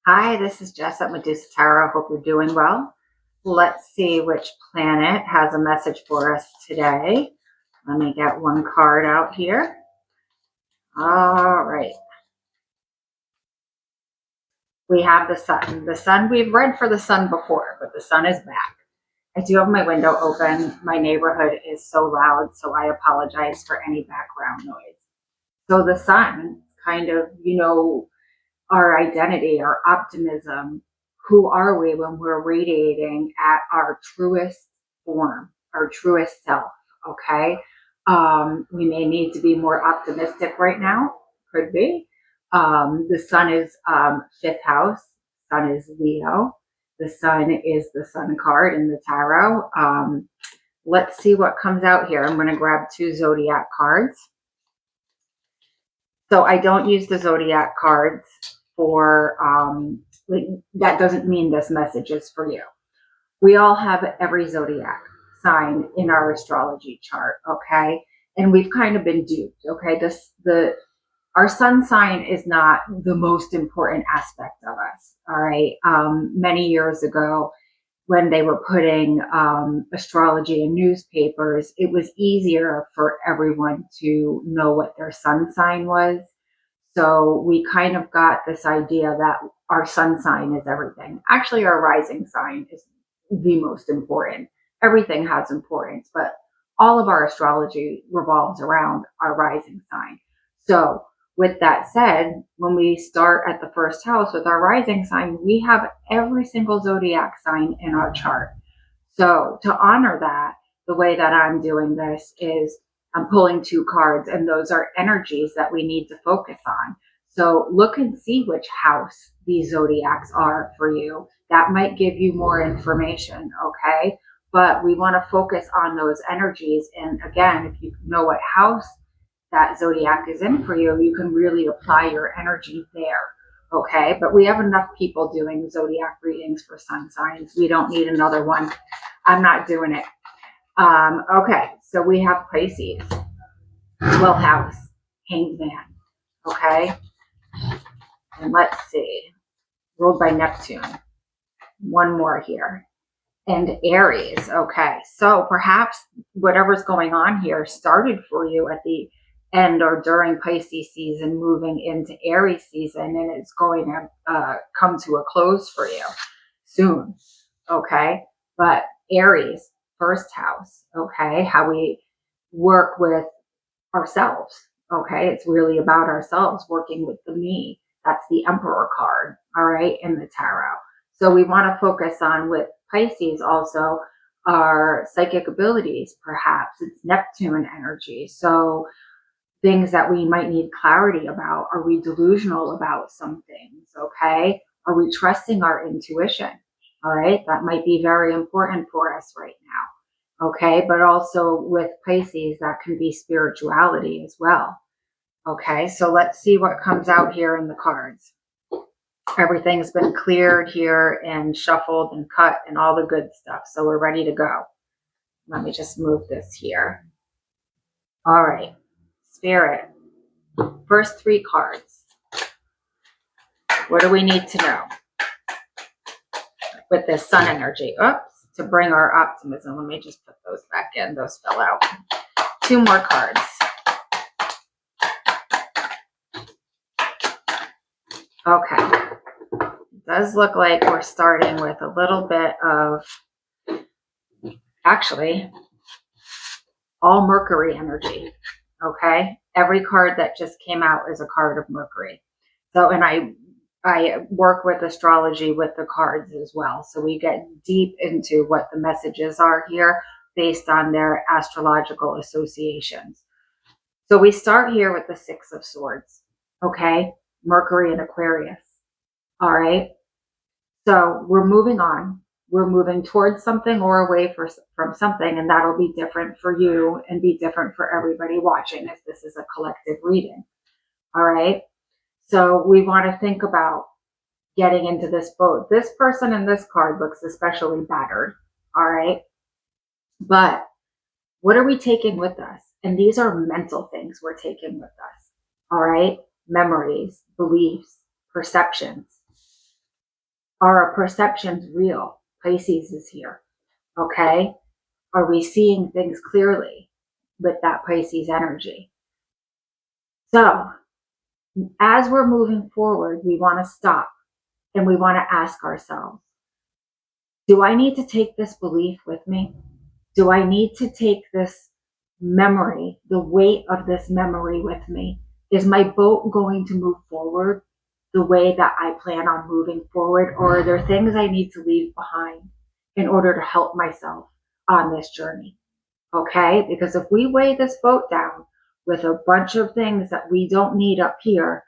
Hi, this is Jess at Medusa Tarot. Hope you're doing well. Let's see which planet has a message for us today. Let me get one card out here. All right. We have the sun. The sun, we've read for the sun before, but the sun is back. I do have my window open. My neighborhood is so loud, so I apologize for any background noise. So the sun kind of, our identity, our optimism. Who are we when we're radiating at our truest form, our truest self? Okay. We may need to be more optimistic right now. Could be. The sun is fifth house. Sun is Leo. The sun is the sun card in the tarot. Let's see what comes out here. I'm going to grab two zodiac cards. So I don't use the zodiac cards for, that doesn't mean this message is for you. We all have every zodiac sign in our astrology chart, okay? And we've kind of been duped, okay? Our sun sign is not the most important aspect of us, all right? Many years ago, when they were putting astrology in newspapers, it was easier for everyone to know what their sun sign was. So we kind of got this idea that our sun sign is everything. Actually, our rising sign is the most important. Everything has importance, but all of our astrology revolves around our rising sign. So with that said, when we start at the first house with our rising sign, we have every single zodiac sign in our chart. So to honor that, the way that I'm doing this is I'm pulling two cards, and those are energies that we need to focus on. So look and see which house these zodiacs are for you. That might give you more information, okay? But we want to focus on those energies. And again, if you know what house that zodiac is in for you, you can really apply your energy there, okay? But we have enough people doing zodiac readings for sun signs. We don't need another one. I'm not doing it. Okay, so we have Pisces, 12th house, Hanged Man, okay? And let's see, ruled by Neptune. One more here. And Aries, okay. So perhaps whatever's going on here started for you at the end or during Pisces season, moving into Aries season, and it's going to come to a close for you soon, okay? But Aries, first house, okay, how we work with ourselves, okay? It's really about ourselves, working with the me. That's the Emperor card, all right, in the tarot. So we want to focus on, with Pisces also, our psychic abilities, perhaps. It's Neptune energy. So things that we might need clarity about. Are we delusional about some things, okay? Are we trusting our intuition? All right, that might be very important for us right now, okay? But also with Pisces, that can be spirituality as well, okay? So let's see what comes out here in the cards. Everything's been cleared here and shuffled and cut and all the good stuff, so we're ready to go. Let me just move this here. All right, Spirit, first three cards. What do we need to know with this sun energy? Oops, to bring our optimism. Let me just put those back in. Those fell out. Two more cards. Okay. It does look like we're starting with a little bit of, actually, all Mercury energy. Okay. Every card that just came out is a card of Mercury. So, and I work with astrology with the cards as well. So we get deep into what the messages are here based on their astrological associations. So we start here with the Six of Swords, okay? Mercury and Aquarius, all right? So we're moving on. We're moving towards something or away from something, and that'll be different for you and be different for everybody watching, as this is a collective reading, all right? So we want to think about getting into this boat. This person in this card looks especially battered, all right? But what are we taking with us? And these are mental things we're taking with us, all right? Memories, beliefs, perceptions. Are our perceptions real? Pisces is here. Okay. Are we seeing things clearly with that Pisces energy? So as we're moving forward, we want to stop and we want to ask ourselves, do I need to take this belief with me? Do I need to take this memory, the weight of this memory with me? Is my boat going to move forward the way that I plan on moving forward? Or are there things I need to leave behind in order to help myself on this journey? Okay? Because if we weigh this boat down with a bunch of things that we don't need up here,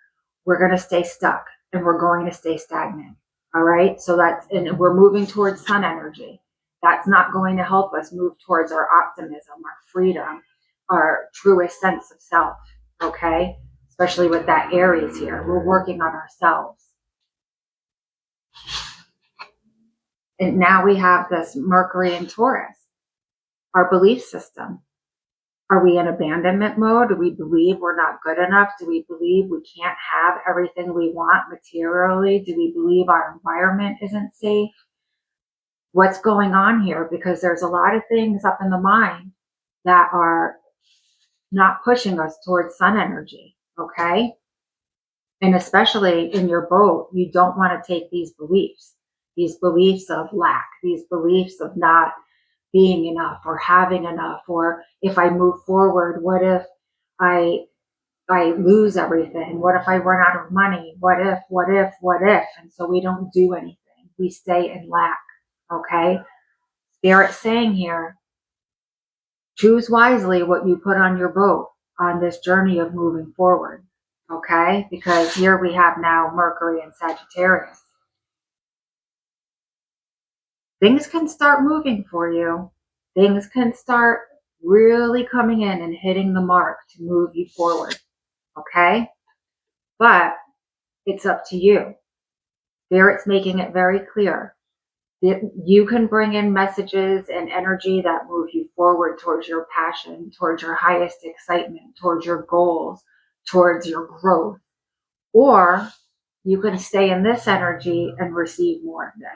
we're going to stay stuck and we're going to stay stagnant. All right? So and we're moving towards sun energy. That's not going to help us move towards our optimism, our freedom, our truest sense of self. Okay? Especially with that Aries here. We're working on ourselves. And now we have this Mercury and Taurus, our belief system. Are we in abandonment mode? Do we believe we're not good enough? Do we believe we can't have everything we want materially? Do we believe our environment isn't safe? What's going on here? Because there's a lot of things up in the mind that are not pushing us towards sun energy, okay? And especially in your boat, you don't want to take these beliefs of lack, these beliefs of not being enough or having enough, or if I move forward, what if I lose everything? What if I run out of money? What if? And so we don't do anything. We stay in lack. Okay. Spirit's saying here, choose wisely what you put on your boat on this journey of moving forward. Okay. Because here we have now Mercury and Sagittarius. Things can start moving for you. Things can start really coming in and hitting the mark to move you forward. Okay? But it's up to you. Spirit's making it very clear that you can bring in messages and energy that move you forward towards your passion, towards your highest excitement, towards your goals, towards your growth. Or you can stay in this energy and receive more of this.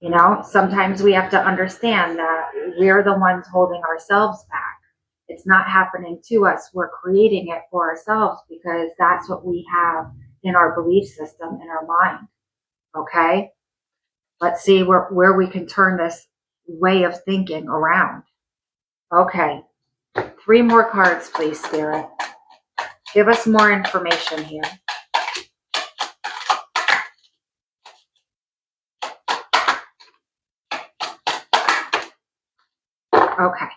You know, sometimes we have to understand that we're the ones holding ourselves back. It's not happening to us. We're creating it for ourselves because that's what we have in our belief system, in our mind. Okay? Let's see where we can turn this way of thinking around. Okay. 3 more cards, please, Spirit. Give us more information here. Okay.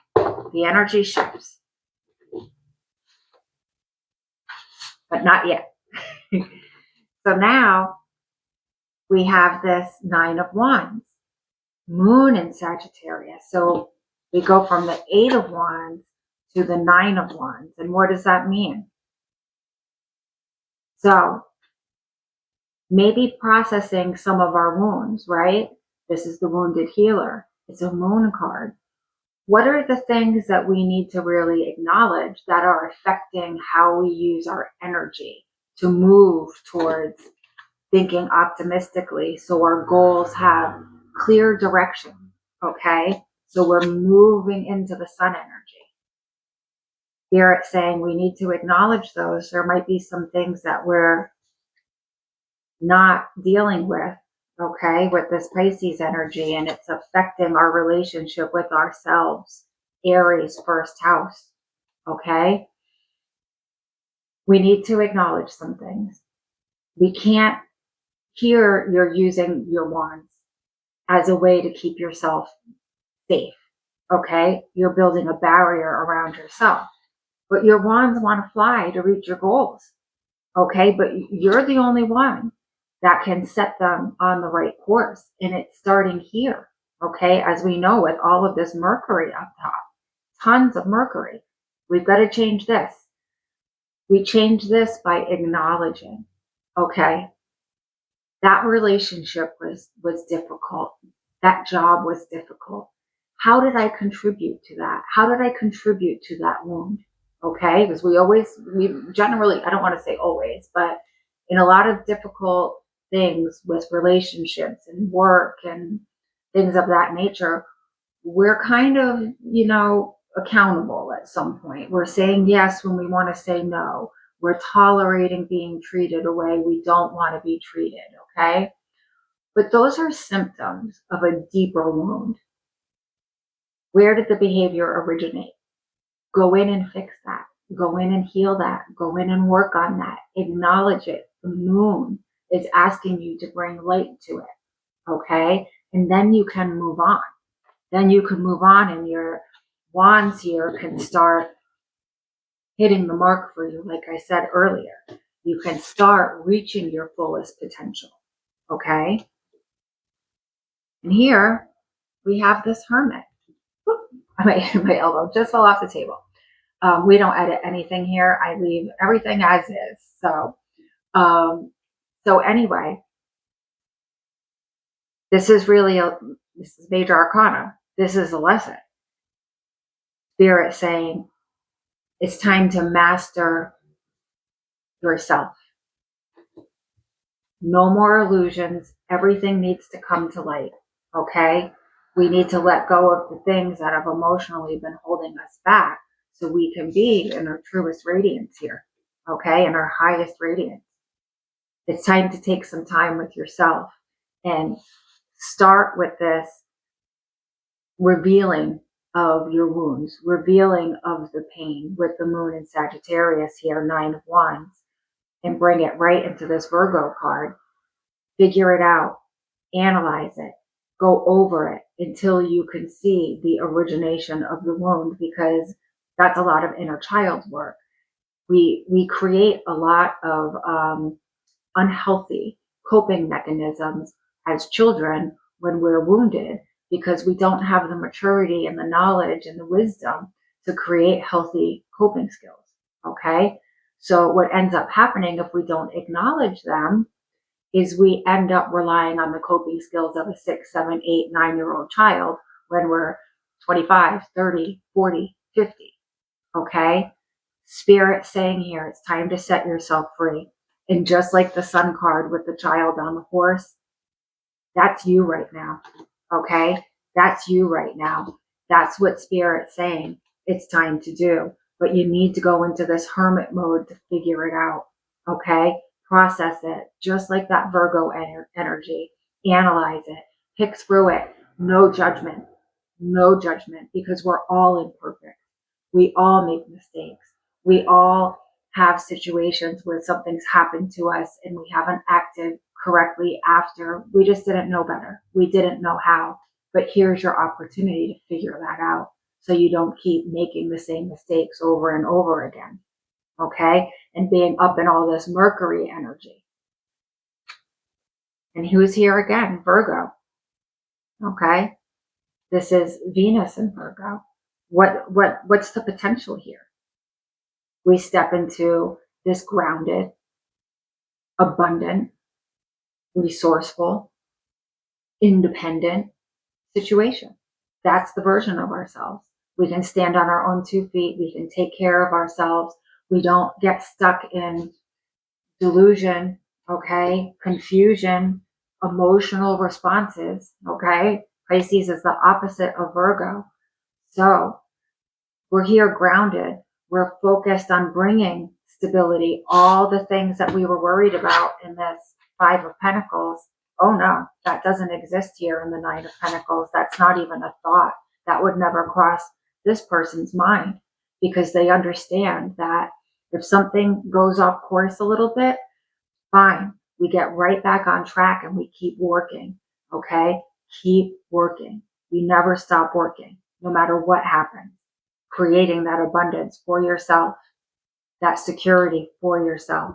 The energy shifts. But not yet. So now we have this 9 of Wands, Moon in Sagittarius. So we go from the 8 of Wands to the 9 of Wands. And what does that mean? So maybe processing some of our wounds, right? This is the wounded healer. It's a moon card. What are the things that we need to really acknowledge that are affecting how we use our energy to move towards thinking optimistically so our goals have clear direction, okay? So we're moving into the sun energy. Spirit saying we need to acknowledge those. There might be some things that we're not dealing with, okay, with this Pisces energy, and it's affecting our relationship with ourselves. Aries, first house, okay? We need to acknowledge some things. We can't, here you're using your wands as a way to keep yourself safe, okay? You're building a barrier around yourself. But your wands want to fly to reach your goals, okay? But you're the only one that can set them on the right course. And it's starting here, okay? As we know, with all of this Mercury up top, tons of Mercury. We've got to change this. We change this by acknowledging, okay? That relationship was difficult. That job was difficult. How did I contribute to that? How did I contribute to that wound? Okay, because we generally, I don't want to say always, but in a lot of difficult things with relationships and work and things of that nature, we're kind of, accountable at some point. We're saying yes when we want to say no. We're tolerating being treated a way we don't want to be treated, okay? But those are symptoms of a deeper wound. Where did the behavior originate? Go in and fix that. Go in and heal that. Go in and work on that. Acknowledge it. The moon is asking you to bring light to it, okay? And then you can move on. Then you can move on, and your wands here can start hitting the mark for you, like I said earlier. You can start reaching your fullest potential, okay? And here we have this hermit. My elbow just fell off the table. We don't edit anything here. I leave everything as is. So anyway, this is major arcana. This is a lesson. Spirit saying it's time to master yourself. No more illusions. Everything needs to come to light. Okay? We need to let go of the things that have emotionally been holding us back so we can be in our truest radiance here. Okay? In our highest radiance. It's time to take some time with yourself and start with this revealing of your wounds, revealing of the pain with the moon in Sagittarius here, 9 of Wands, and bring it right into this Virgo card. Figure it out, analyze it, go over it until you can see the origination of the wound, because that's a lot of inner child work. We create a lot of unhealthy coping mechanisms as children when we're wounded, because we don't have the maturity and the knowledge and the wisdom to create healthy coping skills. Okay? So what ends up happening if we don't acknowledge them is we end up relying on the coping skills of a 6, 7, 8, 9-year-old child when we're 25, 30, 40, 50. Okay? Spirit saying here, it's time to set yourself free. And just like the Sun card with the child on the horse, that's you right now. Okay? That's you right now. That's what Spirit's saying it's time to do. But you need to go into this hermit mode to figure it out. Okay? Process it, just like that Virgo energy. Analyze it. Pick through it. No judgment. No judgment, because we're all imperfect. We all make mistakes. We all have situations where something's happened to us and we haven't acted correctly after. We just didn't know better. We didn't know how. But here's your opportunity to figure that out so you don't keep making the same mistakes over and over again. Okay? And being up in all this Mercury energy. And who's here again? Virgo. Okay? This is Venus in Virgo. What's the potential here? We step into this grounded, abundant, resourceful, independent situation. That's the version of ourselves. We can stand on our own 2 feet. We can take care of ourselves. We don't get stuck in delusion, okay, confusion, emotional responses, okay. Pisces is the opposite of Virgo. So we're here grounded. We're focused on bringing stability. All the things that we were worried about in this 5 of Pentacles, oh no, that doesn't exist here in the 9 of Pentacles. That's not even a thought. That would never cross this person's mind, because they understand that if something goes off course a little bit, fine. We get right back on track and we keep working, okay? Keep working. You never stop working, no matter what happens. Creating that abundance for yourself, that security for yourself.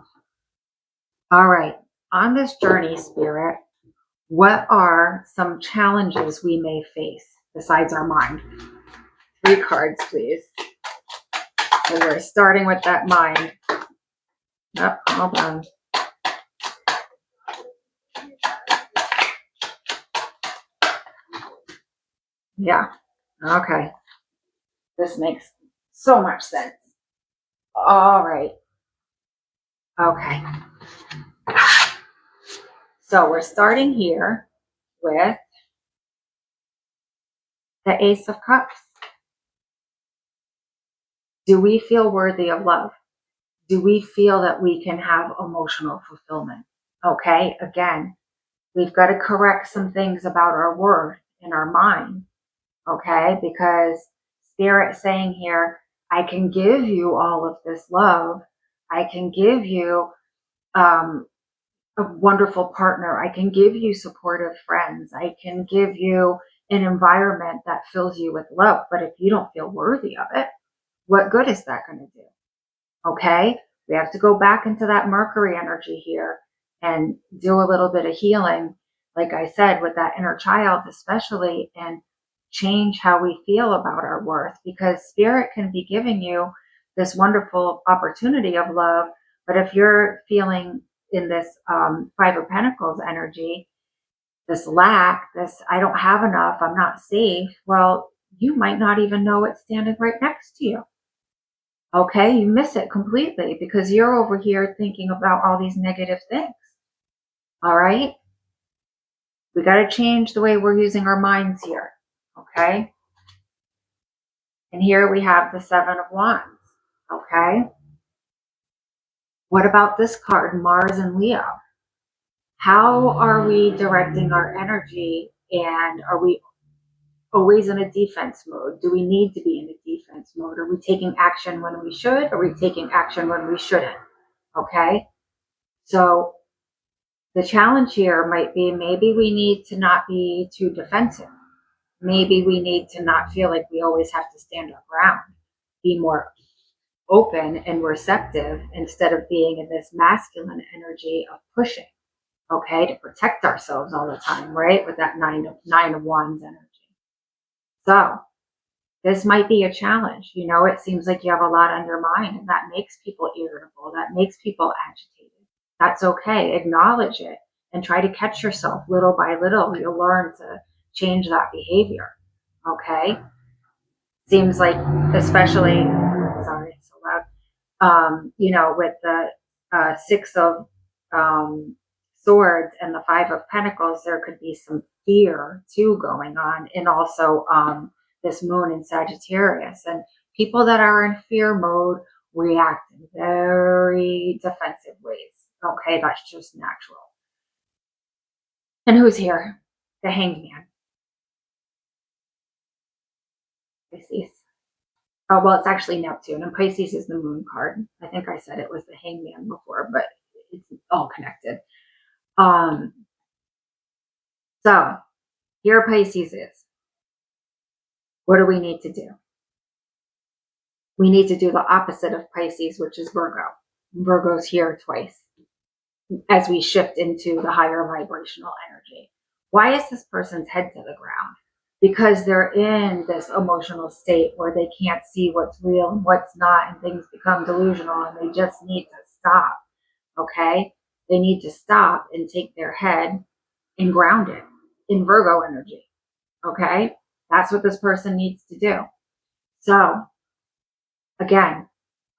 All right, on this journey, Spirit, what are some challenges we may face besides our mind? 3 cards, please. And we're starting with that mind. Yep, hold on. Yeah, okay. This makes so much sense. All right. Okay. So we're starting here with the Ace of Cups. Do we feel worthy of love? Do we feel that we can have emotional fulfillment? Okay, again, we've got to correct some things about our worth in our mind. Okay, because Spirit saying here, I can give you all of this love. I can give you a wonderful partner. I can give you supportive friends. I can give you an environment that fills you with love. But if you don't feel worthy of it, what good is that going to do? Okay, we have to go back into that Mercury energy here and do a little bit of healing, like I said, with that inner child, especially, and change how we feel about our worth, because Spirit can be giving you this wonderful opportunity of love. But if you're feeling in this Five of Pentacles energy, this lack, this I don't have enough, I'm not safe, well, you might not even know it's standing right next to you. Okay, you miss it completely because you're over here thinking about all these negative things. All right, we got to change the way we're using our minds here. Okay, and here we have the Seven of Wands. Okay, what about this card, Mars and Leo? How are we directing our energy, and are we always in a defense mode? Do we need to be in a defense mode? Are we taking action when we should? Are we taking action when we shouldn't? Okay, so the challenge here might be, maybe we need to not be too defensive. Maybe we need to not feel like we always have to stand our ground. Be more open and receptive instead of being in this masculine energy of pushing, okay, to protect ourselves all the time, right? With that nine of wands energy. So this might be a challenge. You know, it seems like you have a lot on your mind, and that makes people irritable. That makes people agitated. That's okay. Acknowledge it and try to catch yourself little by little. You'll learn to change that behavior. Okay. Seems like, especially, sorry, it's so loud. You know, with the Six of Swords and the Five of Pentacles, there could be some fear too going on, and also this moon in Sagittarius. And people that are in fear mode react in very defensive ways. Okay, that's just natural. And who's here? The Hanged Man. Pisces. Oh, well, it's actually Neptune, and Pisces is the moon card. I think I said it was the Hanged Man before, but it's all connected. So here Pisces is. What do we need to do? We need to do the opposite of Pisces, which is Virgo. Virgo's here twice as we shift into the higher vibrational energy. Why is this person's head to the ground? Because they're in this emotional state where they can't see what's real and what's not, and things become delusional, and they just need to stop. Okay? They need to stop and take their head and ground it in Virgo energy. Okay? That's what this person needs to do. So, again,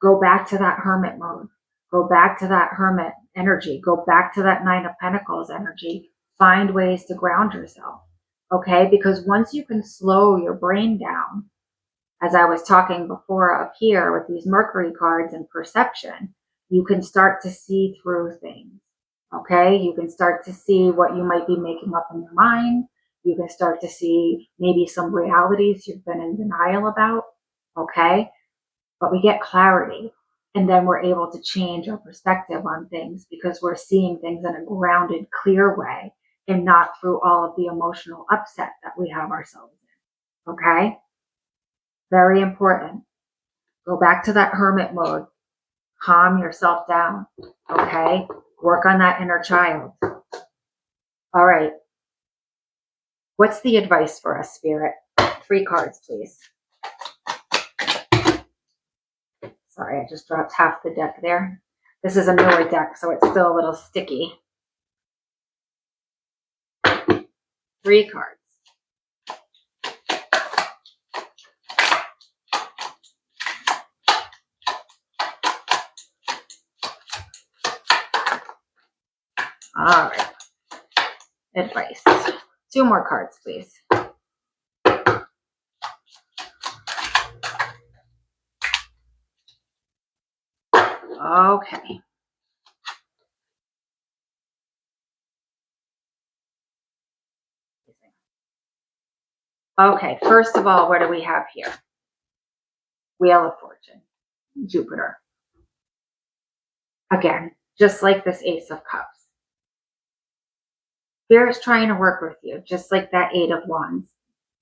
go back to that hermit mode. Go back to that hermit energy. Go back to that Nine of Pentacles energy. Find ways to ground yourself. Okay? Because once you can slow your brain down, as I was talking before up here with these Mercury cards and perception, you can start to see through things. Okay? You can start to see what you might be making up in your mind. You can start to see maybe some realities you've been in denial about. Okay? But we get clarity, and then we're able to change our perspective on things because we're seeing things in a grounded, clear way and not through all of the emotional upset that we have ourselves in. Okay? Very important. Go back to that hermit mode. Calm yourself down. Okay? Work on that inner child. All right. What's the advice for us, Spirit? 3 cards, please. Sorry, I just dropped half the deck there. This is a newer deck, so it's still a little sticky. 3 cards. All right. advice. 2 more cards, please. Okay. Okay, first of all, what do we have here? Wheel of Fortune, Jupiter. Again, just like this Ace of Cups. Spirit's trying to work with you, just like that 8 of Wands.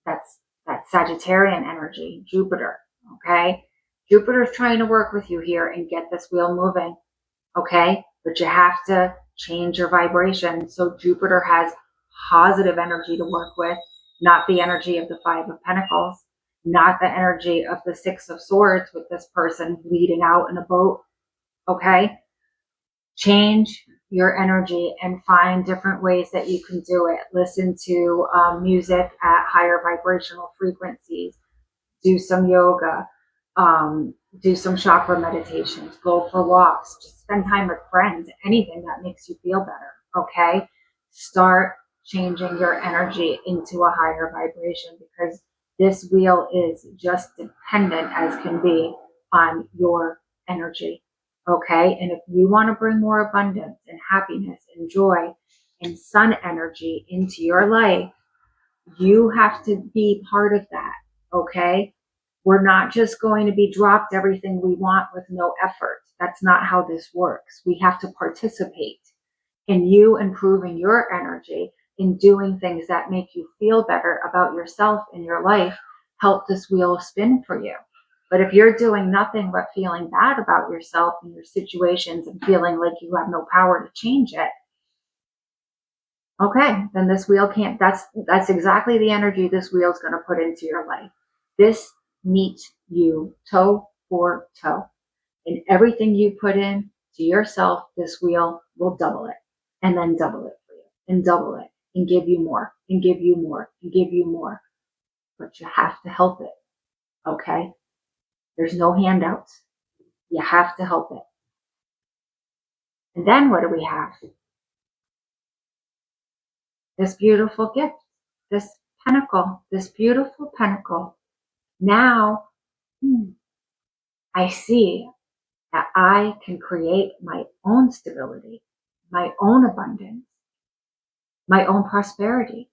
That's that Sagittarian energy, Jupiter, okay? Jupiter's trying to work with you here and get this wheel moving, okay? But you have to change your vibration. So Jupiter has positive energy to work with, not the energy of the 5 of Pentacles, not the energy of the 6 of Swords with this person leading out in a boat, okay? Change your energy and find different ways that you can do it. Listen to music at higher vibrational frequencies. Do some yoga. Do some chakra meditations. Go for walks. Just spend time with friends. Anything that makes you feel better. Okay? Start changing your energy into a higher vibration, because this wheel is just dependent as can be on your energy. Okay? And if you want to bring more abundance and happiness and joy and sun energy into your life, you have to be part of that. Okay? We're not just going to be dropped everything we want with no effort. That's not how this works. We have to participate in you improving your energy, in doing things that make you feel better about yourself and your life. Help this wheel spin for you. But if you're doing nothing but feeling bad about yourself and your situations and feeling like you have no power to change it, okay, then this wheel can't. That's exactly the energy this wheel's going to put into your life. This meets you toe for toe. And everything you put in to yourself, this wheel will double it, and then double it for you, and double it, and give you more, and give you more, and give you more. But you have to help it, okay? There's no handouts. You have to help it. And then what do we have? This beautiful gift, this pentacle, this beautiful pentacle. Now, I see that I can create my own stability, my own abundance, my own prosperity,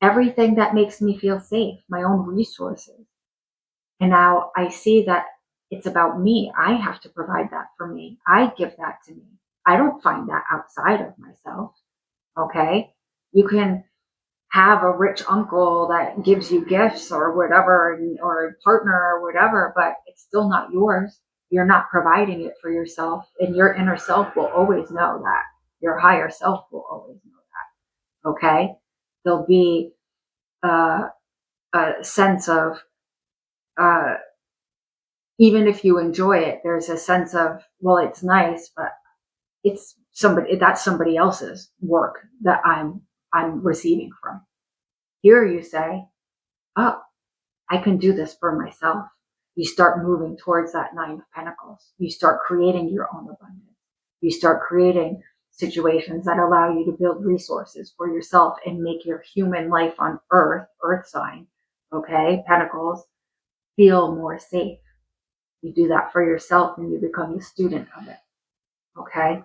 everything that makes me feel safe, my own resources. And now I see that it's about me. I have to provide that for me. I give that to me. I don't find that outside of myself. Okay? You can have a rich uncle that gives you gifts or whatever, or a partner or whatever, but it's still not yours. You're not providing it for yourself, and your inner self will always know that. Your higher self will always know that. Okay? There'll be a sense of, even if you enjoy it, there's a sense of, well, it's nice, but that's somebody else's work that I'm receiving from. Here you say, oh, I can do this for myself. You start moving towards that 9 of Pentacles. You start creating your own abundance. You start creating situations that allow you to build resources for yourself and make your human life on Earth sign, okay, Pentacles, feel more safe. You do that for yourself and you become the student of it, okay?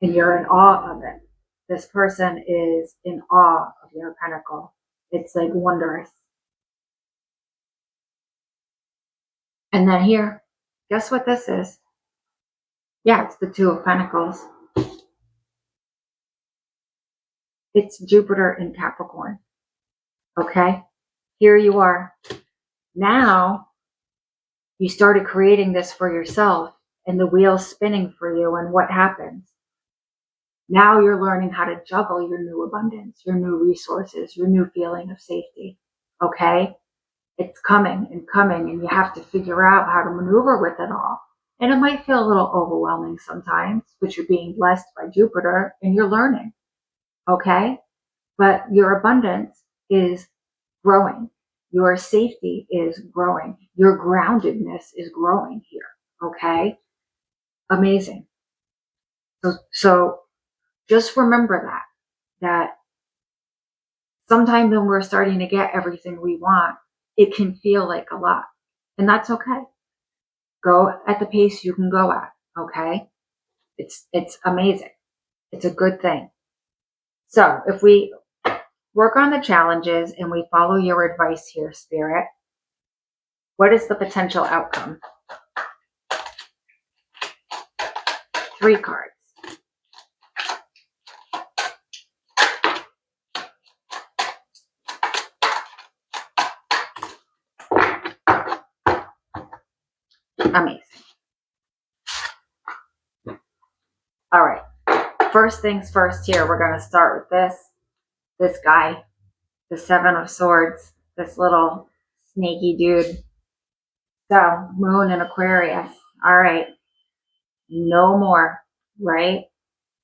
And you're in awe of it. This person is in awe of your pentacle. It's like wondrous. And then here, guess what this is? Yeah, it's the 2 of Pentacles. It's Jupiter in Capricorn. Okay? Here you are. Now, you started creating this for yourself, and the wheel's spinning for you, and what happens? Now you're learning how to juggle your new abundance, your new resources, your new feeling of safety. Okay? It's coming and coming, and you have to figure out how to maneuver with it all. And it might feel a little overwhelming sometimes, but you're being blessed by Jupiter and you're learning. Okay? But your abundance is growing. Your safety is growing. Your groundedness is growing here. Okay? Amazing. So just remember that. that sometimes when we're starting to get everything we want, it can feel like a lot. And that's okay. Go at the pace you can go at, okay? It's amazing. It's a good thing. So if we work on the challenges and we follow your advice here, Spirit, what is the potential outcome? 3 cards. Amazing. All right. First things first here, we're going to start with this guy, the 7 of Swords, this little snaky dude. So, Moon and Aquarius. All right. No more, right?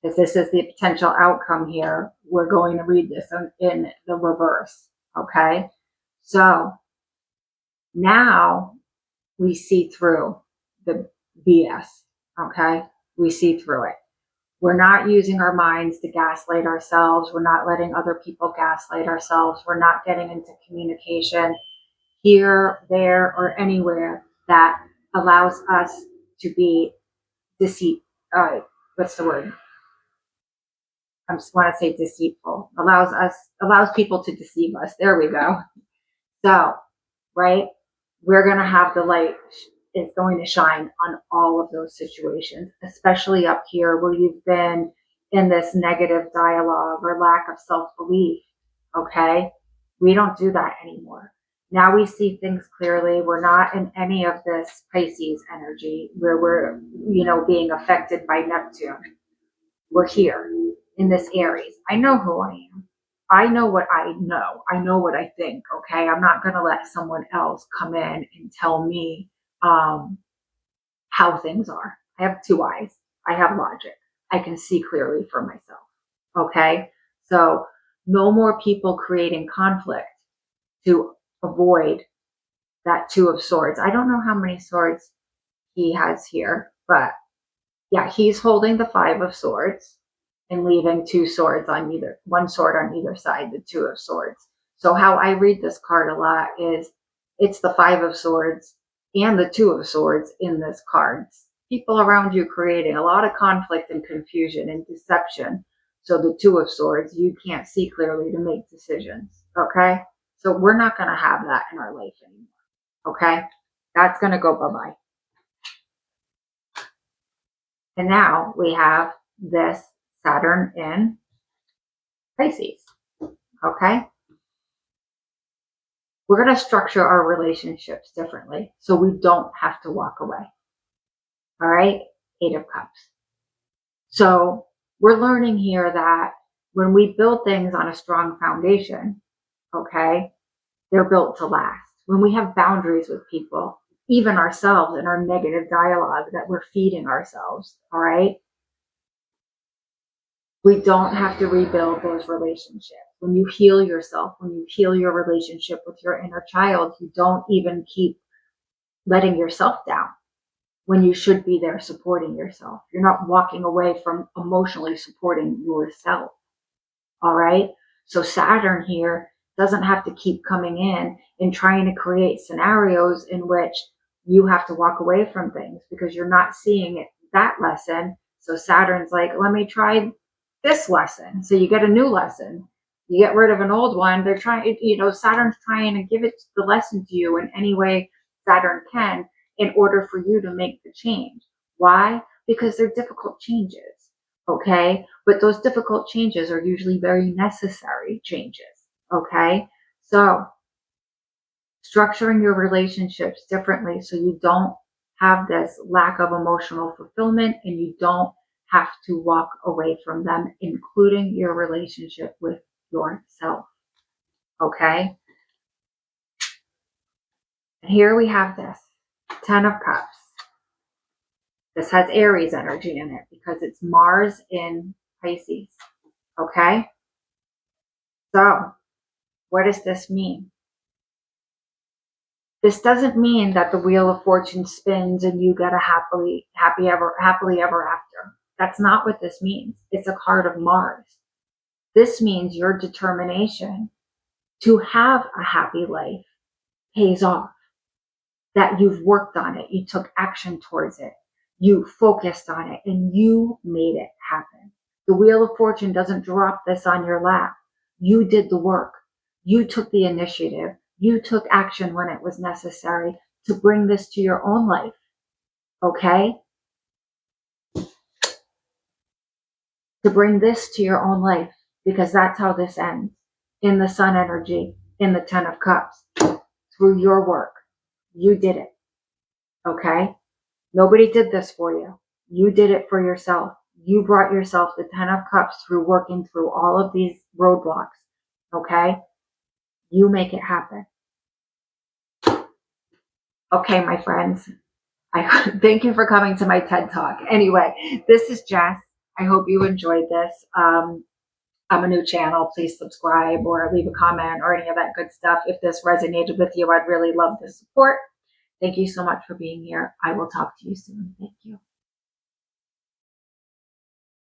Because this is the potential outcome here. We're going to read this in the reverse, okay? So, now we see through the BS, okay? We see through it. We're not using our minds to gaslight ourselves. We're not letting other people gaslight ourselves. We're not getting into communication here, there, or anywhere that allows us to be what's the word? I just want to say deceitful. Allows people to deceive us. There we go. So, right, we're going to have the light is going to shine on all of those situations, especially up here where you've been in this negative dialogue or lack of self-belief. Okay, we don't do that anymore. Now we see things clearly. We're not in any of this Pisces energy where we're, being affected by Neptune. We're here in this Aries. I know who I am. I know what I know. I know what I think. Okay, I'm not going to let someone else come in and tell me how things are. I have 2 eyes. I have logic. I can see clearly for myself. Okay, so no more people creating conflict to avoid that 2 of Swords. I don't know how many swords he has here, but yeah, he's holding the 5 of Swords and leaving 2 swords on one sword on either side, the 2 of Swords. So how I read this card a lot is it's the 5 of Swords and the 2 of Swords in this card. People around you creating a lot of conflict and confusion and deception. So the 2 of Swords, you can't see clearly to make decisions. Okay? So we're not going to have that in our life anymore. Okay? That's going to go bye-bye. And now we have this Saturn in Pisces. Okay? We're going to structure our relationships differently so we don't have to walk away. All right? 8 of Cups. So we're learning here that when we build things on a strong foundation, okay, they're built to last. When we have boundaries with people, even ourselves and our negative dialogue that we're feeding ourselves, all right, we don't have to rebuild those relationships. When you heal yourself, when you heal your relationship with your inner child, you don't even keep letting yourself down when you should be there supporting yourself. You're not walking away from emotionally supporting yourself. All right. So Saturn here doesn't have to keep coming in and trying to create scenarios in which you have to walk away from things because you're not seeing it, that lesson. So Saturn's like, let me try this lesson. So you get a new lesson. You get rid of an old one. They're trying, Saturn's trying to give it the lesson to you in any way Saturn can in order for you to make the change. Why? Because they're difficult changes. Okay. But those difficult changes are usually very necessary changes. Okay. So structuring your relationships differently so you don't have this lack of emotional fulfillment and you don't have to walk away from them, including your relationship with yourself. Okay. And here we have this 10 of Cups. This has Aries energy in it because it's Mars in Pisces. Okay. So what does this mean? This doesn't mean that the wheel of fortune spins and you get a happily ever after. That's not what this means. It's a card of Mars. This means your determination to have a happy life pays off, that you've worked on it, you took action towards it, you focused on it, and you made it happen. The Wheel of Fortune doesn't drop this on your lap. You did the work. You took the initiative. You took action when it was necessary to bring this to your own life. Okay? To bring this to your own life, because that's how this ends. In the Sun energy, in the Ten of Cups, through your work. You did it. Okay? Nobody did this for you. You did it for yourself. You brought yourself the Ten of Cups through working through all of these roadblocks. Okay? You make it happen. Okay, my friends. I thank you for coming to my TED Talk. Anyway, this is Jess. I hope you enjoyed this. I'm a new channel. Please subscribe or leave a comment or any of that good stuff. If this resonated with you, I'd really love the support. Thank you so much for being here. I will talk to you soon. Thank you.